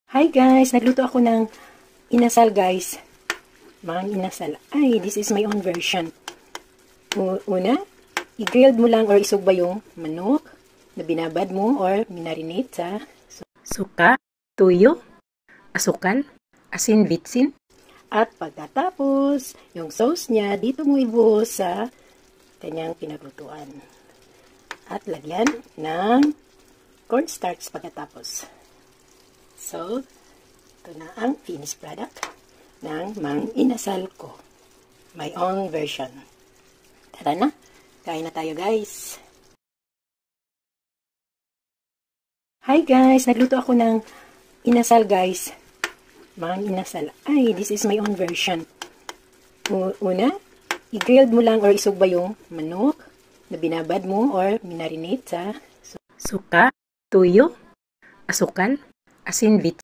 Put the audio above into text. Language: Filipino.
Hi guys! Nagluto ako ng inasal guys. Mga inasal. Ay, this is my own version. Una, i-grilled mo lang or isugba yung manok na binabad mo or minarinate sa suka, tuyo, asukal, asin, bitsin. At pagkatapos, yung sauce niya, dito mo ibuhos sa kanyang pinaglutuan. At lagyan ng cornstarch pagkatapos. So, ito na ang finished product ng mang inasal ko. My own version. Tara na, kain na tayo guys. Hi guys, nagluto ako ng inasal guys. Mang inasal. Ay, this is my own version. Una, i-grilled mo lang or isugba yung manok na binabad mo or minarinate sa suka, tuyo, asukal, asin, bitsin.